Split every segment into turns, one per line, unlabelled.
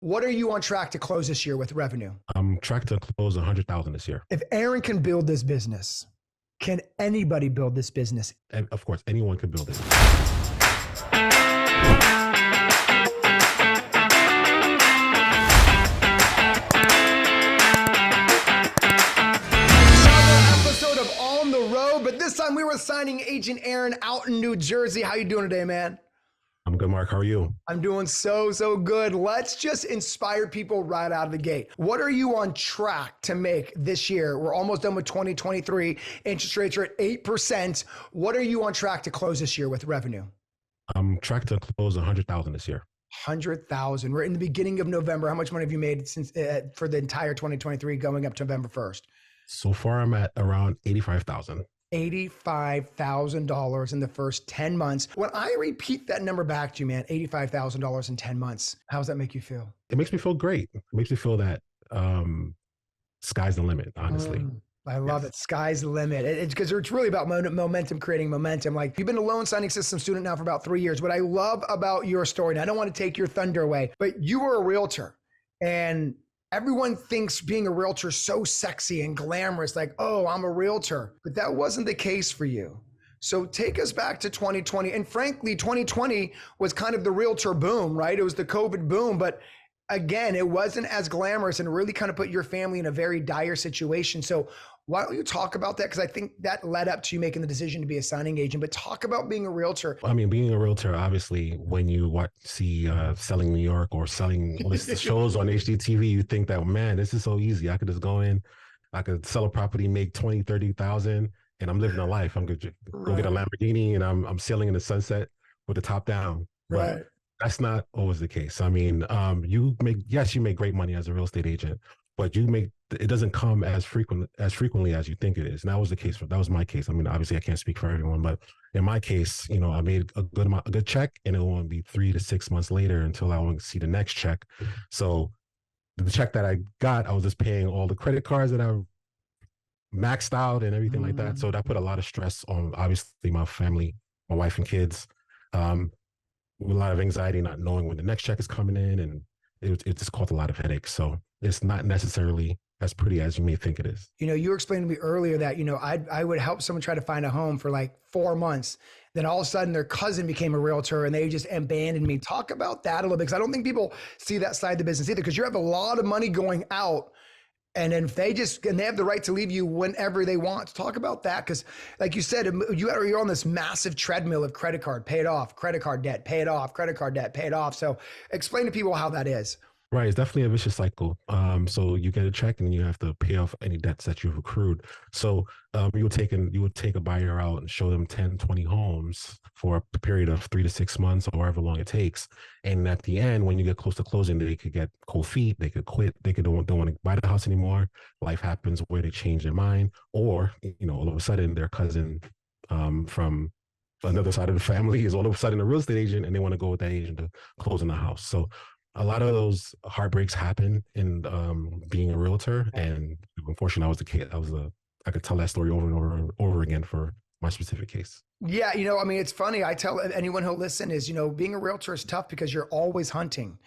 What are you on track to close this year with revenue?
I'm tracked to close 100,000 this year.
If Arron can build this business, can anybody build this business?
And of course, anyone can build it.
Episode of On the Road, but this time we were signing agent Arron out in New Jersey. How you doing today, man?
I'm good, Mark. How are you?
I'm doing so good. Let's just inspire people right out of the gate. What are you on track to make this year? We're almost done with 2023. Interest rates are at 8%. What are you on track to close this year with revenue?
I'm tracked to close 100,000 this year.
100,000. We're in the beginning of November. How much money have you made since for the entire 2023 going up to November 1st?
So far, I'm at around 85,000.
$85,000 in the first 10 months. When I repeat that number back to you, man, $85,000 in 10 months, how does that make you feel?
It makes me feel great. It makes me feel that sky's the limit, honestly.
I love it. Sky's the limit. It's because it's really about momentum, creating momentum. Like, you've been a loan signing system student now for about 3 years. What I love about your story, and I don't want to take your thunder away, but you were a realtor, and everyone thinks being a realtor is so sexy and glamorous, like, oh, I'm a realtor. But that wasn't the case for you. So take us back to 2020. And frankly, 2020 was kind of the realtor boom, right? It was the COVID boom. But again, it wasn't as glamorous and really kind of put your family in a very dire situation. So why don't you talk about that? Because I think that led up to you making the decision to be a signing agent. But talk about being a realtor.
I mean, being a realtor, obviously, when you see Selling New York or selling all these shows on HGTV, you think that, man, this is so easy. I could just go in, I could sell a property, make 20, 30,000, and I'm living a life. I'm going to go get a Lamborghini and I'm sailing in the sunset with the top down. But
Right.
that's not always the case. I mean, you make great money as a real estate agent, but it doesn't come as frequently as you think it is. And that was my case. I mean, obviously I can't speak for everyone, but in my case, I made a good check, and it won't be 3 to 6 months later until I want to see the next check. So the check that I got, I was just paying all the credit cards that I maxed out and everything like that. So that put a lot of stress on, obviously, my family, my wife and kids, with a lot of anxiety, not knowing when the next check is coming in. And it just caused a lot of headaches. So it's not necessarily as pretty as you may think it is.
You were explaining to me earlier that, I would help someone try to find a home for like 4 months. Then all of a sudden their cousin became a realtor and they just abandoned me. Talk about that a little bit, because I don't think people see that side of the business either, because you have a lot of money going out. And then they have the right to leave you whenever they want. Talk about that. Because like you said, you're on this massive treadmill of credit card, paid off, credit card debt, paid off, credit card debt, paid off. So explain to people how that is.
Right. It's definitely a vicious cycle. So you get a check and you have to pay off any debts that you've accrued. So you would take a buyer out and show them 10, 20 homes for a period of 3 to 6 months or however long it takes. And at the end, when you get close to closing, they could get cold feet, they could quit, they don't want to buy the house anymore. Life happens where they change their mind, or, all of a sudden their cousin from another side of the family is all of a sudden a real estate agent, and they want to go with that agent to close on the house. So a lot of those heartbreaks happen in being a realtor, and unfortunately, I was the case. I could tell that story over and over again for my specific case.
Yeah, I mean, it's funny. I tell anyone who'll listen is, being a realtor is tough because you're always hunting.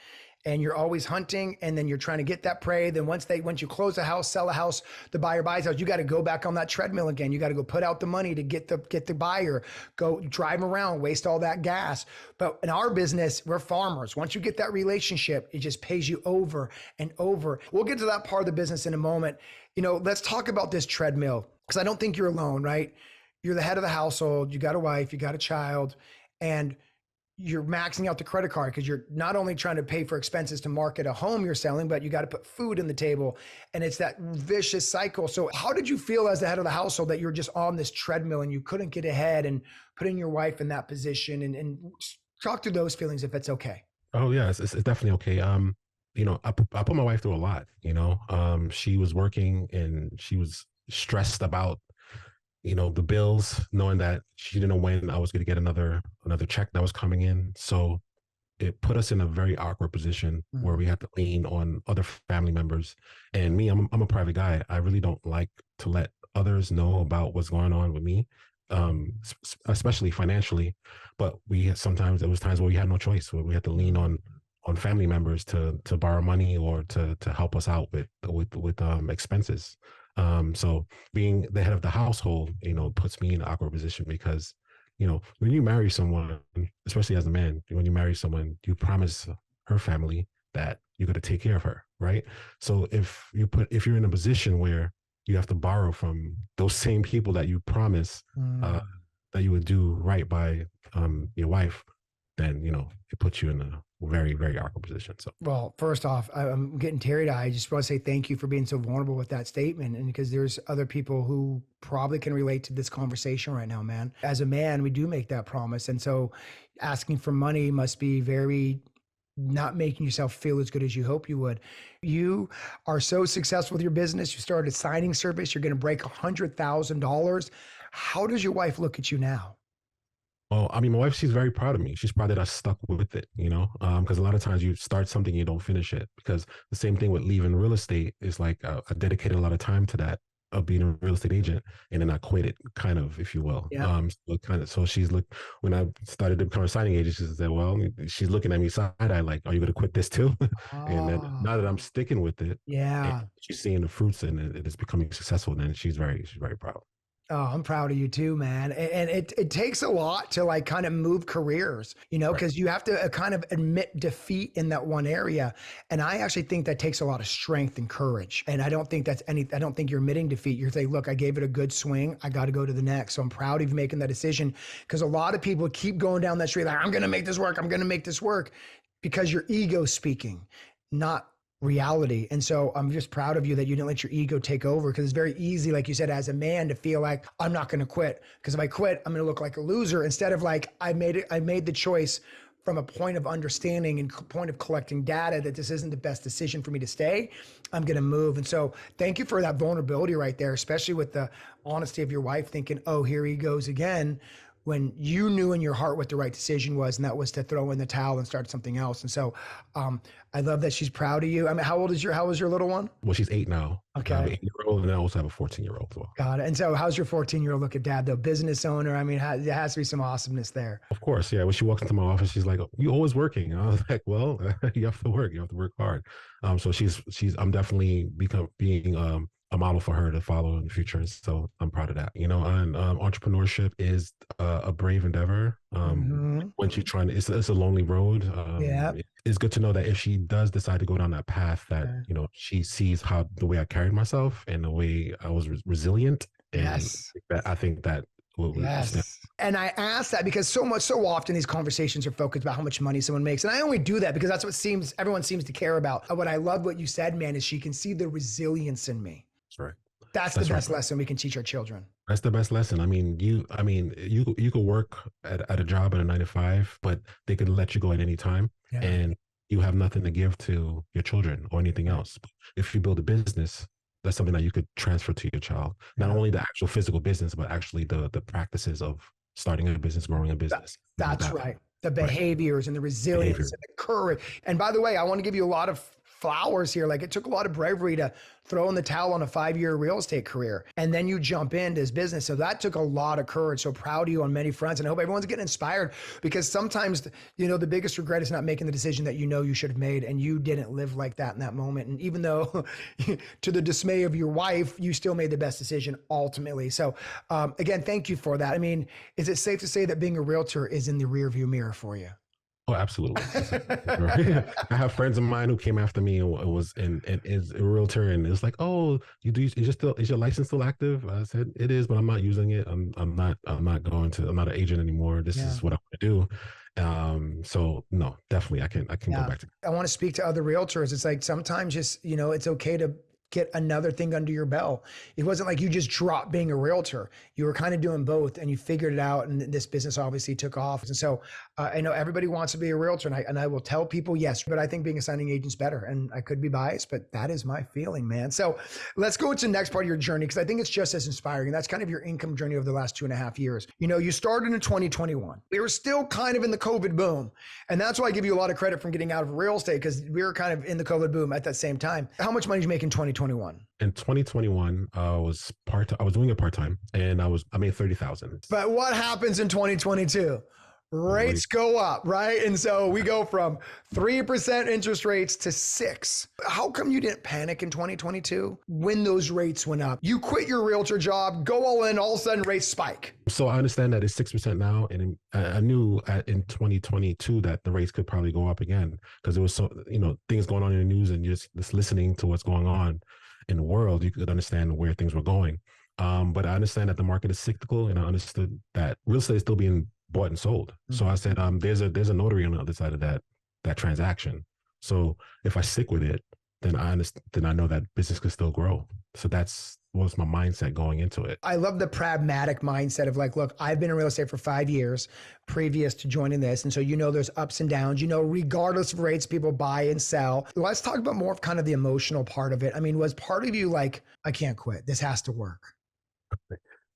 And you're always hunting, and then you're trying to get that prey. Then once you close a house, sell a house, the buyer buys a house, you got to go back on that treadmill again. You got to go put out the money to get the buyer, go drive them around, waste all that gas. But in our business, we're farmers. Once you get that relationship, it just pays you over and over. We'll get to that part of the business in a moment. Let's talk about this treadmill, because I don't think you're alone, right? You're the head of the household. You got a wife, you got a child, and you're maxing out the credit card because you're not only trying to pay for expenses to market a home you're selling, but you got to put food in the table, and it's that vicious cycle. So how did you feel as the head of the household that you're just on this treadmill and you couldn't get ahead, and putting your wife in that position, and talk through those feelings if it's okay?
Oh yeah, it's definitely okay. I put my wife through a lot. She was working and she was stressed about the bills, knowing that she didn't know when I was going to get another check that was coming in. So it put us in a very awkward position where we had to lean on other family members. And me, I'm a private guy. I really don't like to let others know about what's going on with me, especially financially. But there was times where we had no choice, where we had to lean on on family members to borrow money or to help us out with expenses. So being the head of the household, puts me in an awkward position because, when you marry someone, especially as a man, when you marry someone, you promise her family that you're going to take care of her, right? So if you're in a position where you have to borrow from those same people that you promise that you would do right by your wife, then it puts you in a very, very awkward position. So,
well, first off, I'm getting teary eyed. I just want to say thank you for being so vulnerable with that statement. And because there's other people who probably can relate to this conversation right now, man. As a man, we do make that promise. And so asking for money must be very not making yourself feel as good as you hope you would. You are so successful with your business. You started a signing service. You're going to break $100,000. How does your wife look at you now?
well, I mean, my wife, she's very proud of me. She's proud that I stuck with it, because a lot of times you start something, you don't finish it. Because the same thing with leaving real estate is like I dedicated a lot of time to that of being a real estate agent, and then I quit it, kind of, if you will.
Yeah.
So she's when I started to become a signing agent, she said, well, she's looking at me side eye like, are you going to quit this too? And then now that I'm sticking with it, and
Yeah.
she's seeing the fruits and it is becoming successful, then she's very proud.
Oh, I'm proud of you too, man. And it takes a lot to like kind of move careers,
Right.
because you have to kind of admit defeat in that one area. And I actually think that takes a lot of strength and courage. And I don't think I don't think you're admitting defeat. You're saying, look, I gave it a good swing. I got to go to the next. So I'm proud of you making that decision, because a lot of people keep going down that street like, I'm going to make this work. I'm going to make this work, because your ego's speaking, not reality. And so I'm just proud of you that you didn't let your ego take over, because it's very easy, like you said, as a man to feel like I'm not going to quit, because if I quit, I'm going to look like a loser, instead of like, I made the choice from a point of understanding and point of collecting data that this isn't the best decision for me to stay. I'm going to move. And so thank you for that vulnerability right there, especially with the honesty of your wife thinking, oh, here he goes again, when you knew in your heart what the right decision was, and that was to throw in the towel and start something else. And so I love that she's proud of you. I mean, how is your little one?
Well, she's 8 now.
Okay.
I have an 8-year-old, and I also have a 14-year-old as well.
Got it. And so how's your 14-year-old look at dad, though? Business owner. I mean, there has to be some awesomeness there.
Of course, yeah. When she walks into my office, she's like, "You always working?" And I was like, "Well, you have to work. You have to work hard." So I'm definitely being a model for her to follow in the future. And so I'm proud of that. And entrepreneurship is a brave endeavor. Once you're trying to, it's a lonely road.
Yeah.
It's good to know that if she does decide to go down that path, that she sees how the way I carried myself and the way I was resilient. And
Yes.
I think that will.
Yes. And I ask that because so often these conversations are focused about how much money someone makes. And I only do that because that's what everyone seems to care about. What I love what you said, man, is she can see the resilience in me.
That's right.
That's the best lesson we can teach our children.
That's the best lesson. I mean, you could work at a job at a 9 to 5, but they could let you go at any time, and you have nothing to give to your children or anything else. But if you build a business, that's something that you could transfer to your child. Not only the actual physical business, but actually the practices of starting a business, growing a business.
That's right. The behaviors and the resilience and the courage. And by the way, I want to give you a lot of flowers here. Like, it took a lot of bravery to throw in the towel on a 5-year real estate career, and then you jump into this business. So that took a lot of courage. So proud of you on many fronts. And I hope everyone's getting inspired, because sometimes, the biggest regret is not making the decision that you should have made, and you didn't live like that in that moment. And even though to the dismay of your wife, you still made the best decision ultimately. So again, thank you for that. I mean, is it safe to say that being a realtor is in the rearview mirror for you?
Oh, absolutely. I have friends of mine who came after me and is a realtor, and it's like, oh, is your license still active? I said it is, but I'm not using it. I'm not an agent anymore. This is what I want to do. So no, definitely I can go back to.
I want to speak to other realtors. It's like sometimes just, it's okay to get another thing under your belt. It wasn't like you just dropped being a realtor. You were kind of doing both, and you figured it out, and this business obviously took off. And so I know everybody wants to be a realtor, and I will tell people yes, but I think being a signing agent's better. And I could be biased, but that is my feeling, man. So let's go into the next part of your journey, because I think it's just as inspiring. And that's kind of your income journey over the last 2.5 years. You started in 2021. We were still kind of in the COVID boom. And that's why I give you a lot of credit from getting out of real estate, because we were kind of in the COVID boom at that same time. How much money did you make in 2021?
In 2021, I was doing it part-time, and I made 30,000.
But what happens in 2022? rates go up, right? And so we go from 3% interest rates to 6. How come you didn't panic in 2022 when those rates went up? You quit your realtor job, go all in, all of a sudden rates spike.
So I understand that it's 6% now, and I knew in 2022 that the rates could probably go up again because there was things going on in the news, and just listening to what's going on in the world, you could understand where things were going. But I understand that the market is cyclical, and I understood that real estate is still being bought and sold. Mm-hmm. So I said, there's a notary on the other side of that transaction. So if I stick with it, then I know that business could still grow. So that's was my mindset going into it.
I love the pragmatic mindset of like, look, I've been in real estate for 5 years previous to joining this. And so, there's ups and downs, regardless of rates, people buy and sell. Let's talk about more of kind of the emotional part of it. I mean, was part of you like, I can't quit, this has to work?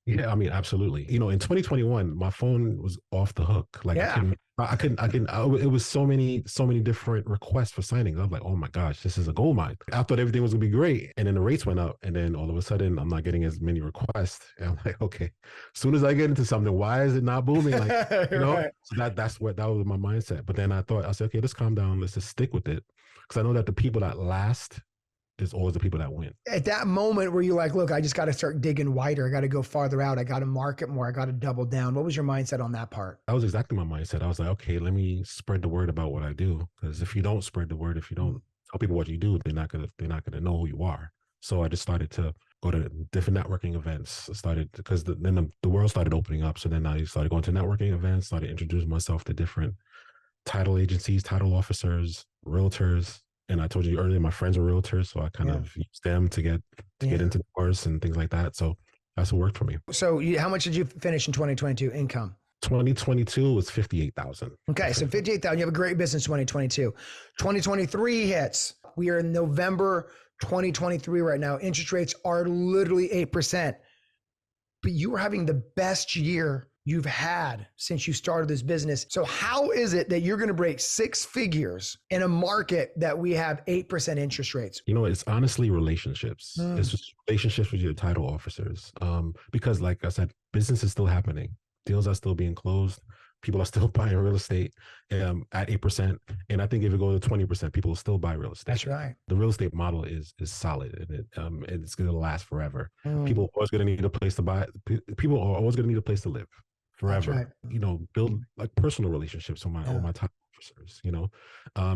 Yeah, I mean, absolutely. In 2021, my phone was off the hook. Like, yeah. It was so many different requests for signings. I was like, oh my gosh, this is a gold mine. I thought everything was gonna be great. And then the rates went up, and then all of a sudden I'm not getting as many requests. And I'm like, okay, as soon as I get into something, why is it not booming? Like, right. So that was my mindset. But then I said, okay, let's calm down. Let's just stick with it. Because I know that the people that last is always the people that win.
At that moment where you're like, look, I just got to start digging wider. I got to go farther out. I got to market more. I got to double down. What was your mindset on that part?
That was exactly my mindset. I was like, okay, let me spread the word about what I do. Because if you don't spread the word, if you don't tell people what you do, they're not gonna know who you are. So I just started to go to different networking events. Because then the world started opening up. So then I started going to networking events, started introducing myself to different title agencies, title officers, realtors. And I told you earlier, my friends were realtors, so I kind of used them to get into the course and things like that. So that's what worked for me.
So how much did you finish in 2022 income?
2022 was $58,000.
Okay, so $58,000. You have a great business 2022. 2023 hits. We are in November 2023 right now. Interest rates are literally 8%. But you are having the best year you've had since you started this business. So how is it that you're going to break 6 figures in a market that we have 8% interest rates?
It's honestly relationships. It's just relationships with your title officers. Because like I said, business is still happening. Deals are still being closed. People are still buying real estate at 8%. And I think if it goes to 20%, people will still buy real estate.
That's right.
The real estate model is solid, and it's going to last forever. People are always going to need a place to buy. People are always going to need a place to live forever. Right. Build like personal relationships with my top officers,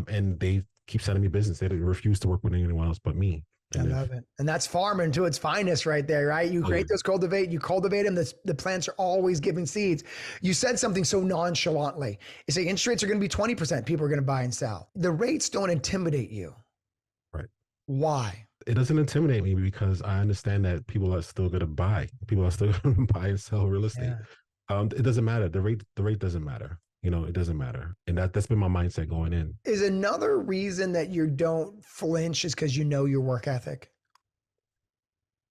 and they keep sending me business. They refuse to work with anyone else but me.
I love it. And that's farming to its finest right there, right? You create those you cultivate them. The plants are always giving seeds. You said something so nonchalantly. You say interest rates are going to be 20%. People are going to buy and sell. The rates don't intimidate you.
Right.
Why?
It doesn't intimidate me because I understand that people are still going to buy. People are still going to buy and sell real estate. Yeah. It doesn't matter. The rate doesn't matter. It doesn't matter. And that's been my mindset going in.
Is another reason that you don't flinch is because your work ethic?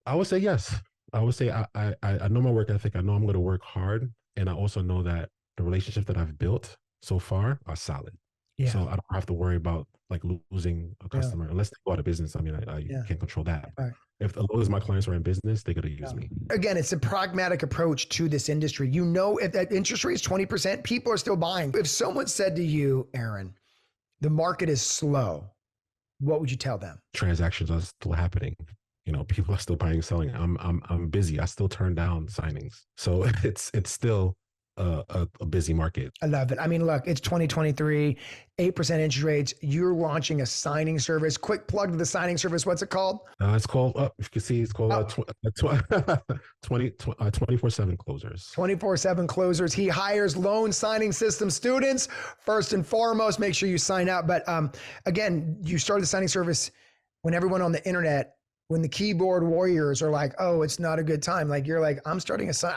I would say yes. I would say I know my work ethic. I know I'm going to work hard. And I also know that the relationships that I've built so far are solid. Yeah. So I don't have to worry about like losing a customer unless they go out of business. I mean, I can't control that. Right. If as long as my clients are in business, they're going to use me.
Again, it's a pragmatic approach to this industry. If that interest rate is 20%, people are still buying. If someone said to you, Arron, the market is slow, what would you tell them?
Transactions are still happening. People are still buying and selling. I'm busy. I still turn down signings. So it's still a busy market.
I love it. I mean, look, it's 2023, 8% interest rates. You're launching a signing service. Quick plug to the signing service. What's it called?
It's called, you can see it's called 24/7 closers.
24/7 closers. He hires loan signing system students. First and foremost, make sure you sign up. But again, you started the signing service when everyone on the internet, when the keyboard warriors are like, oh, it's not a good time. Like you're like, I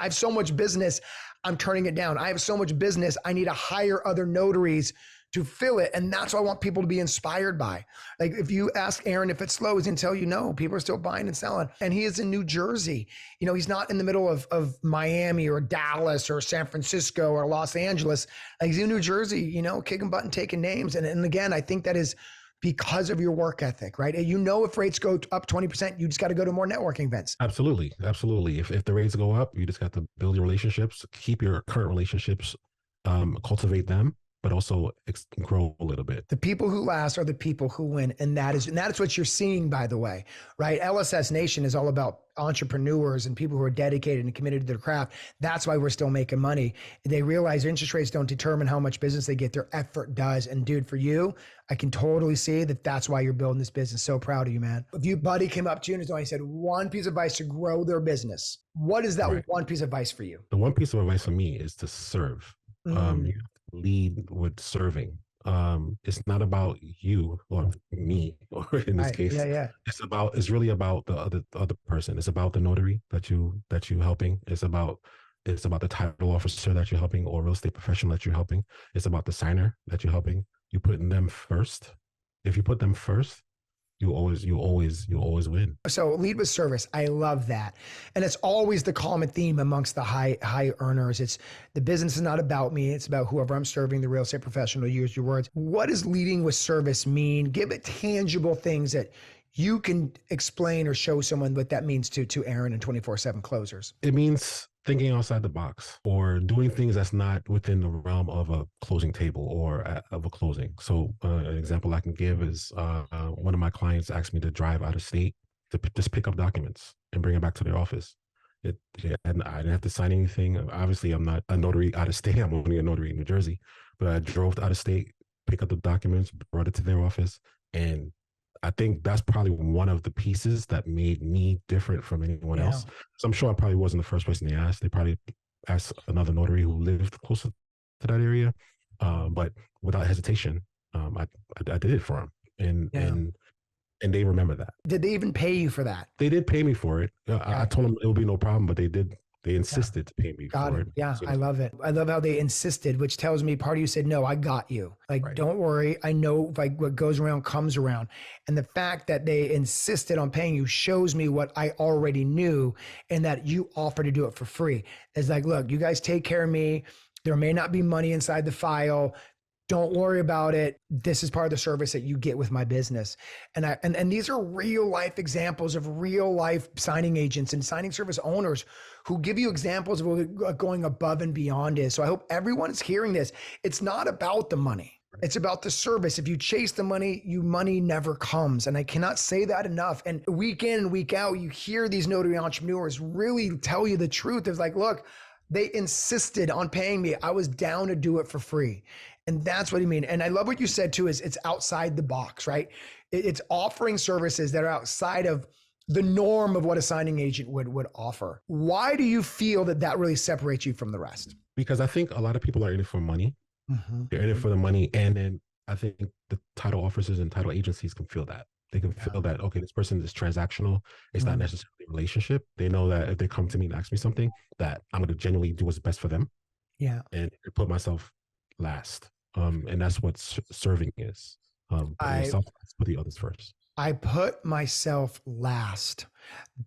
have so much business. I'm turning it down. I have so much business. I need to hire other notaries to fill it. And that's what I want people to be inspired by. Like if you ask Arron if it's slow, he's going to tell you no, people are still buying and selling. And he is in New Jersey. He's not in the middle of Miami or Dallas or San Francisco or Los Angeles. Like he's in New Jersey, kicking butt and taking names. And again, I think that is because of your work ethic, right? If rates go up 20%, you just got to go to more networking events.
Absolutely. Absolutely. If the rates go up, you just got to build your relationships, keep your current relationships cultivate them, but also grow a little bit.
The people who last are the people who win. And that's what you're seeing, by the way, right? LSS Nation is all about entrepreneurs and people who are dedicated and committed to their craft. That's why we're still making money. They realize interest rates don't determine how much business they get. Their effort does. And dude, for you, I can totally see that that's why you're building this business. So proud of you, man. If you buddy came up to you and he said one piece of advice to grow their business, what is that one piece of advice for you?
The one piece of advice for me is to serve. You lead with serving. It's not about you or me, or in this case, it's really about the other person. It's about the notary that you helping. It's about the title officer that you're helping, or real estate professional that you're helping. It's about the signer that you're helping. You putting them first. If you put them first, you always win.
So lead with service. I love that. And it's always the common theme amongst the high earners. It's the business is not about me. It's about whoever I'm serving, the real estate professional. Use your words. What does leading with service mean? Give it tangible things that you can explain or show someone what that means to Arron and 24/7 closers.
It means thinking outside the box, or doing things that's not within the realm of a closing table or of a closing. So an example I can give is one of my clients asked me to drive out of state to just pick up documents and bring it back to their office. And I didn't have to sign anything. Obviously, I'm not a notary out of state. I'm only a notary in New Jersey. But I drove out of state, pick up the documents, brought it to their office, and I think that's probably one of the pieces that made me different from anyone else. So I'm sure I probably wasn't the first person they asked. They probably asked another notary who lived closer to that area. But without hesitation, I did it for them. And they remember that.
Did they even pay you for that?
They did pay me for it. I told them it would be no problem, but they insisted to pay me for it.
Yeah, I love it. I love how they insisted, which tells me part of you said, no, I got you. Like, don't worry. I know like what goes around comes around. And the fact that they insisted on paying you shows me what I already knew, and that you offer to do it for free. It's like, look, you guys take care of me. There may not be money inside the file. Don't worry about it. This is part of the service that you get with my business. And these are real life examples of real life signing agents and signing service owners who give you examples of what going above and beyond is. So I hope everyone is hearing this. It's not about the money. It's about the service. If you chase the money, money never comes. And I cannot say that enough. And week in and week out, you hear these notary entrepreneurs really tell you the truth. It's like, look, they insisted on paying me. I was down to do it for free. And that's what you mean. And I love what you said too, is it's outside the box, right? It's offering services that are outside of the norm of what a signing agent would offer. Why do you feel that really separates you from the rest?
Because I think a lot of people are in it for money. They're in it for the money. And then I think the title officers and title agencies can feel that. They can feel that, okay, this person is transactional. It's not necessarily a relationship. They know that if they come to me and ask me something, that I'm going to genuinely do what's best for them.
Yeah.
And put myself last. And that's what serving is. Put the others first.
I put myself last.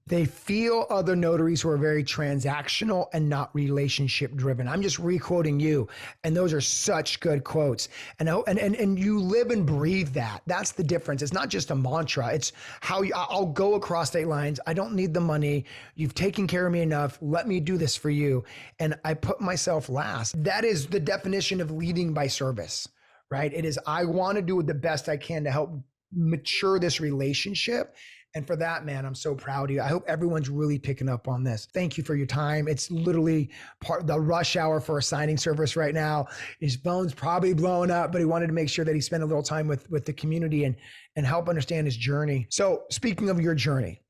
They feel other notaries who are very transactional and not relationship driven. I'm just re-quoting you. And those are such good quotes. And you live and breathe that. That's the difference. It's not just a mantra. It's how I'll go across state lines. I don't need the money. You've taken care of me enough. Let me do this for you. And I put myself last. That is the definition of leading by service, right? It is, I want to do the best I can to help mature this relationship. And for that, man, I'm so proud of you. I hope everyone's really picking up on this. Thank you for your time. It's literally part of the rush hour for a signing service right now. His phone's probably blowing up, but he wanted to make sure that he spent a little time with the community and help understand his journey. So speaking of your journey,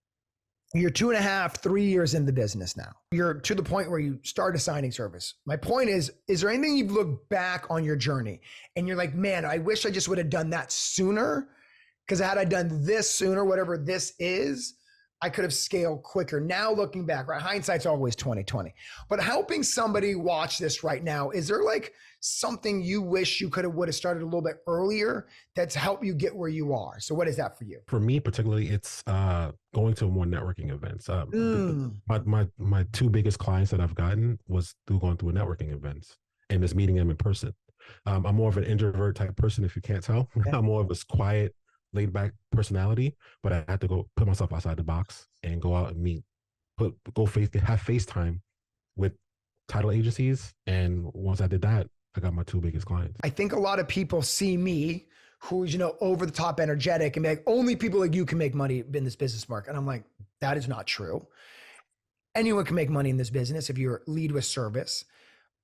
you're 2.5, 3 years in the business now. You're to the point where you start a signing service. My point is there anything you've looked back on your journey and you're like, man, I wish I just would have done that sooner? Because had I done this sooner, whatever this is, I could have scaled quicker. Now looking back, right? Hindsight's always 20/20. But helping somebody watch this right now, is there like something you wish you would have started a little bit earlier that's helped you get where you are? So what is that for you?
For me, particularly, it's going to more networking events. My two biggest clients that I've gotten was through going through a networking events and just meeting them in person. I'm more of an introvert type person, if you can't tell. Yeah. I'm more of a quiet, laid back personality, but I had to go put myself outside the box and go out and have FaceTime with title agencies. And once I did that, I got my two biggest clients.
I think a lot of people see me who's, over the top energetic and be like, only people like you can make money in this business market. And I'm like, that is not true. Anyone can make money in this business if you lead with service.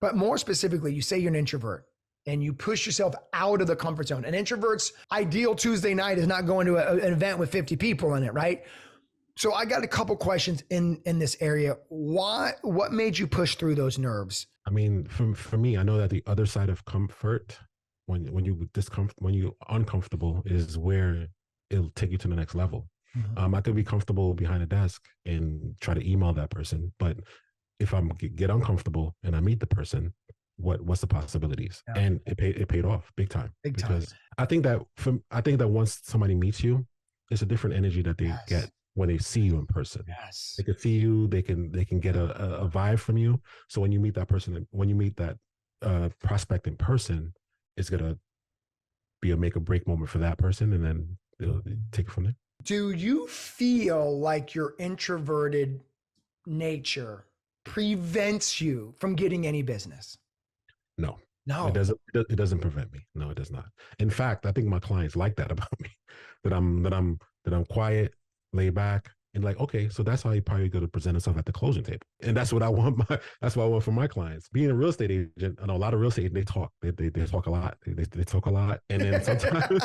But more specifically, you say you're an introvert and you push yourself out of the comfort zone. An introvert's ideal Tuesday night is not going to an event with 50 people in it, right? So I got a couple questions in this area. What made you push through those nerves?
I mean, for me, I know that the other side of comfort, when you uncomfortable, is where it'll take you to the next level. I could be comfortable behind a desk and try to email that person, but if I'm get uncomfortable and I meet the person, what's the possibilities? Yeah. And it paid off big time. Because I think that once somebody meets you, it's a different energy that they get when they see you in person. They can see you, they can get a vibe from you. So when you meet that person, when you meet that prospect in person, it's gonna be a make or break moment for that person, and then they'll take it from there.
Do you feel like your introverted nature prevents you from getting any business?
No. It doesn't prevent me. No, it does not. In fact, I think my clients like that about me, that I'm quiet, laid back, and like, okay, so that's how you probably going to present himself at the closing table. And that's what I want for my clients. Being a real estate agent, I know a lot of real estate, they talk a lot. They talk a lot. And then sometimes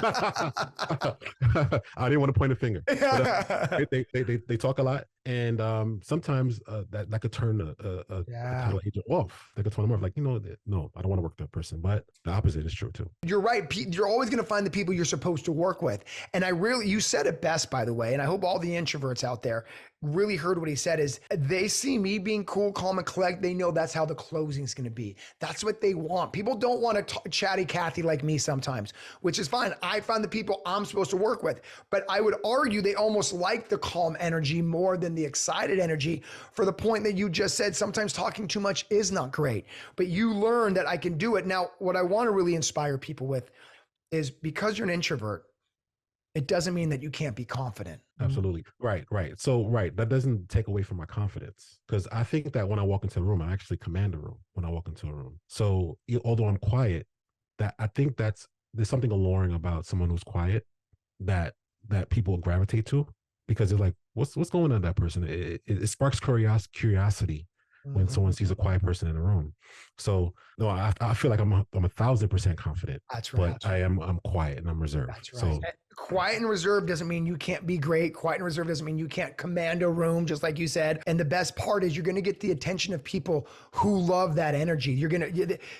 I didn't want to point a finger. But, they talk a lot. And sometimes that could turn a title agent off. They could turn them off. Like, no, I don't want to work with that person. But the opposite is true too.
You're right. You're always going to find the people you're supposed to work with. And you said it best, by the way. And I hope all the introverts out there really heard what he said, is they see me being cool, calm, and collect. They know that's how the closing is going to be. That's what they want. People don't want a chatty Cathy like me sometimes, which is fine. I find the people I'm supposed to work with, but I would argue they almost like the calm energy more than the excited energy, for the point that you just said. Sometimes talking too much is not great, but you learn that I can do it. Now, what I want to really inspire people with is, because you're an introvert, it doesn't mean that you can't be confident.
Absolutely. Right. So, that doesn't take away from my confidence, because I think that when I walk into a room, I actually command a room when I walk into a room. So although I'm quiet, that I think there's something alluring about someone who's quiet that people gravitate to, because they're like, what's going on with that person? It sparks curiosity when someone sees a quiet person in a room. So no, I feel like I'm 1,000% confident.
That's right.
But I'm quiet and I'm reserved.
That's right. So quiet and reserved doesn't mean you can't be great. Quiet and reserved doesn't mean you can't command a room, just like you said. And the best part is you're going to get the attention of people who love that energy.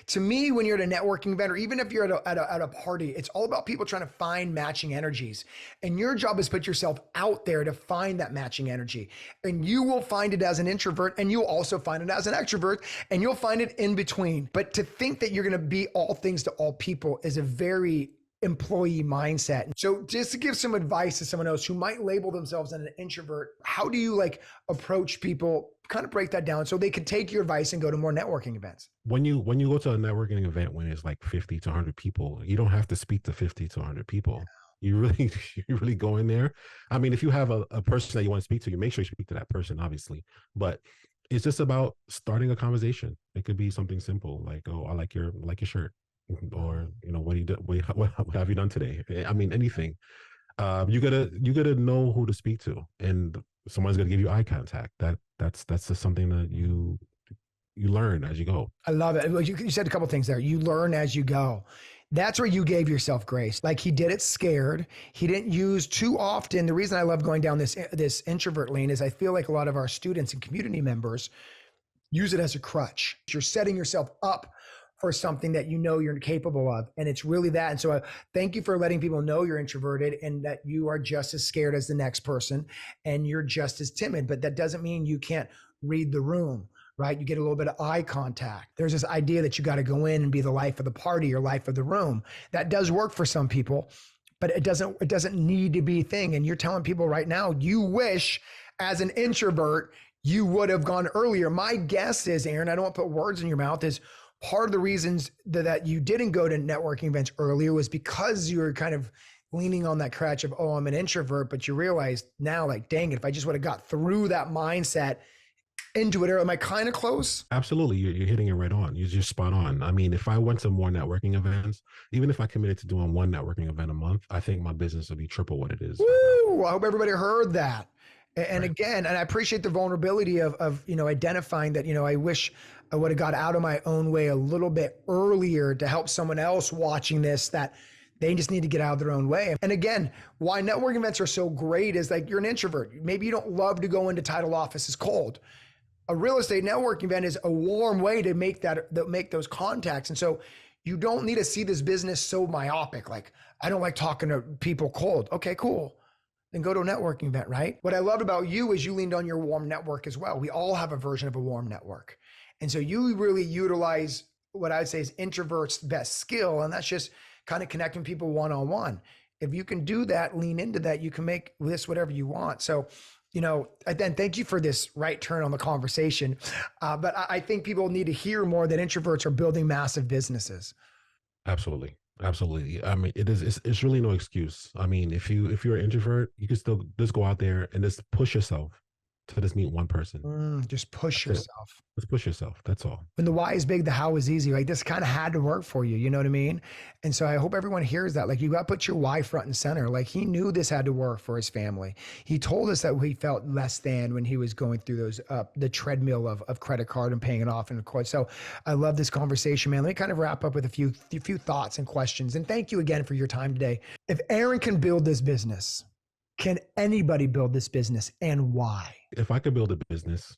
To me, when you're at a networking event, or even if you're at a party, it's all about people trying to find matching energies. And your job is put yourself out there to find that matching energy. And you will find it as an introvert, and you'll also find it as an extrovert, and you'll find it in between. But to think that you're going to be all things to all people is a very employee mindset. So just to give some advice to someone else who might label themselves as an introvert, how do you approach people, kind of break that down so they can take your advice and go to more networking events?
When you go to a networking event when it's like 50 to 100 people, you don't have to speak to 50 to 100 people. You really go in there. I mean, if you have a person that you want to speak to, you make sure you speak to that person, obviously. But it's just about starting a conversation. It could be something simple like, "Oh, I like your shirt," or "What do you do? What have you done today?" I mean, anything. You gotta know who to speak to, and someone's gonna give you eye contact. That's just something that you learn as you go.
I love it. You said a couple of things there. You learn as you go. That's where you gave yourself grace. Like, he did it scared. He didn't use too often. The reason I love going down this introvert lane is I feel like a lot of our students and community members use it as a crutch. You're setting yourself up for something that you know you're capable of. And it's really that. And so thank you for letting people know you're introverted and that you are just as scared as the next person and you're just as timid. But that doesn't mean you can't read the room. Right? You get a little bit of eye contact. There's this idea that you got to go in and be the life of the party or life of the room. That does work for some people, but it doesn't need to be a thing. And you're telling people right now, you wish as an introvert, you would have gone earlier. My guess is, Arron, I don't want to put words in your mouth, is part of the reasons that you didn't go to networking events earlier was because you were kind of leaning on that crutch of, oh, I'm an introvert, but you realize now, like, dang it, if I just would have got through that mindset into it. Or am I kind of close?
Absolutely. You're hitting it right on. You're just spot on. I mean, if I went to more networking events, even if I committed to doing one networking event a month, I think my business would be triple what it is right now.
Woo! I hope everybody heard that. And
Right.
again, and I appreciate the vulnerability of identifying that, I wish I would have got out of my own way a little bit earlier to help someone else watching this that they just need to get out of their own way. And again, why networking events are so great is like you're an introvert. Maybe you don't love to go into title offices cold. A real estate networking event is a warm way to make make those contacts. And so you don't need to see this business so myopic. Like, I don't like talking to people cold. Okay, cool. Then go to a networking event, right? What I loved about you is you leaned on your warm network as well. We all have a version of a warm network. And so you really utilize what I would say is introverts' best skill. And that's just kind of connecting people one-on-one. If you can do that, lean into that, you can make this whatever you want. So, then thank you for this right turn on the conversation. But I think people need to hear more that introverts are building massive businesses.
Absolutely. Absolutely. I mean, it's really no excuse. I mean, if you're an introvert, you can still just go out there and just push yourself to just meet one person.
Just push
That's it.
yourself.
Just push yourself. That's all.
When the why is big, the how is easy. Like this kind of had to work for you. You know what I mean? And so I hope everyone hears that. Like you got to put your why front and center. Like he knew this had to work for his family. He told us that he felt less than when he was going through those the treadmill of credit card and paying it off. And of course, so I love this conversation, man. Let me kind of wrap up with a few thoughts and questions. And thank you again for your time today. If Arron can build this business, can anybody build this business and why?
If I could build a business,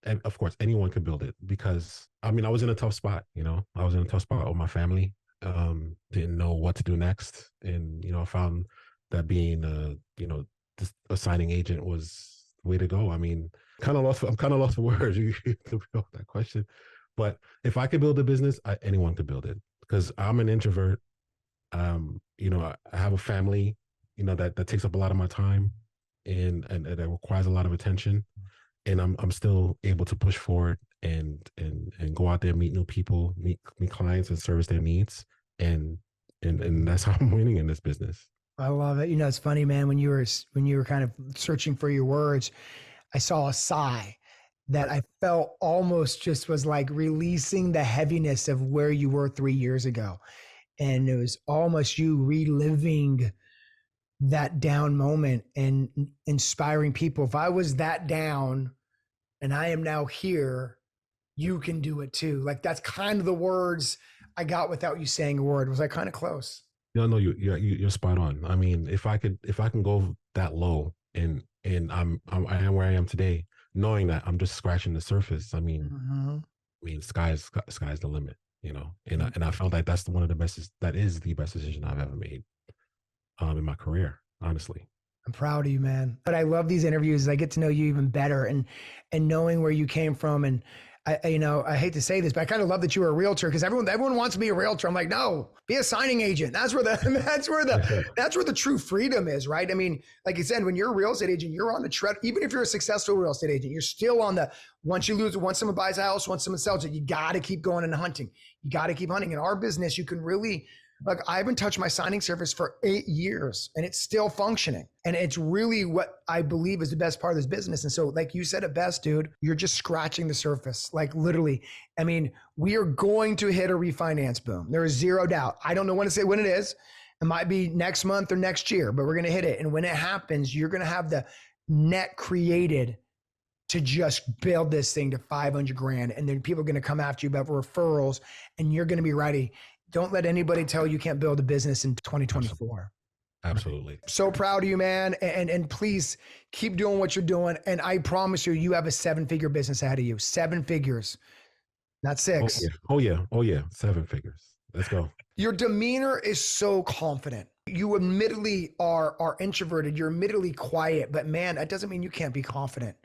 and of course anyone could build it, because I mean I was in a tough spot. I was in a tough spot with my family. Didn't know what to do next, and I found that being a signing agent was the way to go. I mean, I'm kind of lost for words to build that question. But if I could build a business, anyone could build it, because I'm an introvert. I have a family that takes up a lot of my time, and that requires a lot of attention, and I'm still able to push forward and go out there, meet new people, meet clients, and service their needs, and that's how I'm winning in this business.
I love it. It's funny, man. When you were kind of searching for your words, I saw a sigh that I felt almost just was like releasing the heaviness of where you were 3 years ago, and it was almost you reliving that down moment and inspiring people. If I was that down and I am now here, you can do it too. Like that's kind of the words I got without you saying a word. Was I kind of close?
No, you're spot on. I mean, if I can go that low, and I am where I am today, knowing that I'm just scratching the surface. Sky's the limit. And I felt like that's one of the best. That is the best decision I've ever made in my career, honestly.
I'm proud of you, man. But I love these interviews. I get to know you even better, and knowing where you came from. And I hate to say this, but I kind of love that you were a realtor, because everyone wants to be a realtor. I'm like, no, be a signing agent. That's where the true freedom is, right? I mean, like you said, when you're a real estate agent, you're on the tread. Even if you're a successful real estate agent, you're still on the, once someone buys a house, once someone sells it, you got to keep going and hunting. You got to keep hunting. In our business, you can really, like, I haven't touched my signing service for 8 years and it's still functioning. And it's really what I believe is the best part of this business. And so, like you said it best, dude, you're just scratching the surface, like literally. I mean, we are going to hit a refinance boom. There is zero doubt. I don't know when it is. It might be next month or next year, but we're going to hit it. And when it happens, you're going to have the net created to just build this thing to 500 grand. And then people are going to come after you about referrals, and you're going to be ready. Don't let anybody tell you can't build a business in 2024.
Absolutely.
So proud of you, man. And please keep doing what you're doing. And I promise you, you have a 7-figure business ahead of you. 7 figures, not 6.
Oh yeah. 7 figures. Let's go.
Your demeanor is so confident. You admittedly are introverted. You're admittedly quiet, but man, that doesn't mean you can't be confident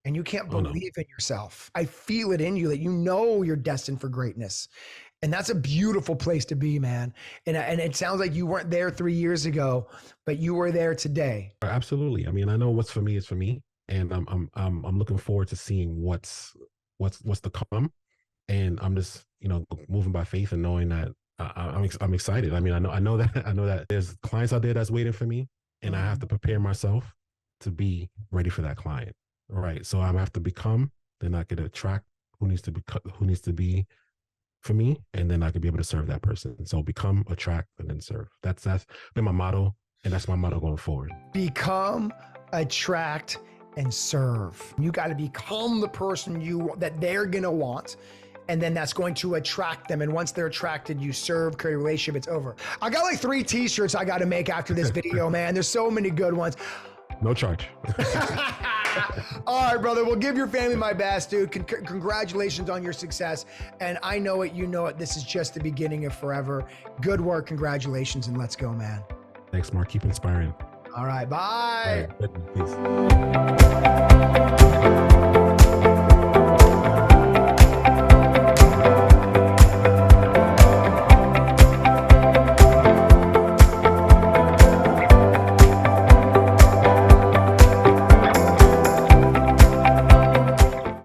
and you can't believe in yourself. I feel it in you that you're destined for greatness. And that's a beautiful place to be, man. And it sounds like you weren't there 3 years ago, but you were there today.
Absolutely. I mean, I know what's for me is for me, and I'm looking forward to seeing what's to come. And I'm just moving by faith and knowing that I'm excited. I mean, I know that there's clients out there that's waiting for me, and I have to prepare myself to be ready for that client. Right. So I have to become then I could attract who needs to be for me, and then I could be able to serve that person. So become, attract, and then serve. That's been my motto, and that's my motto going forward.
Become, attract, and serve. You got to become the person that they're gonna want. And then that's going to attract them. And once they're attracted, you serve, create a relationship, it's over. I got like 3 t-shirts I got to make after this video, man. There's so many good ones.
No charge.
All right, brother. Well, give your family my best, dude. Congratulations on your success. And I know it, you know it. This is just the beginning of forever. Good work. Congratulations. And let's go, man.
Thanks, Mark. Keep inspiring.
All right. Bye.
All right. Peace.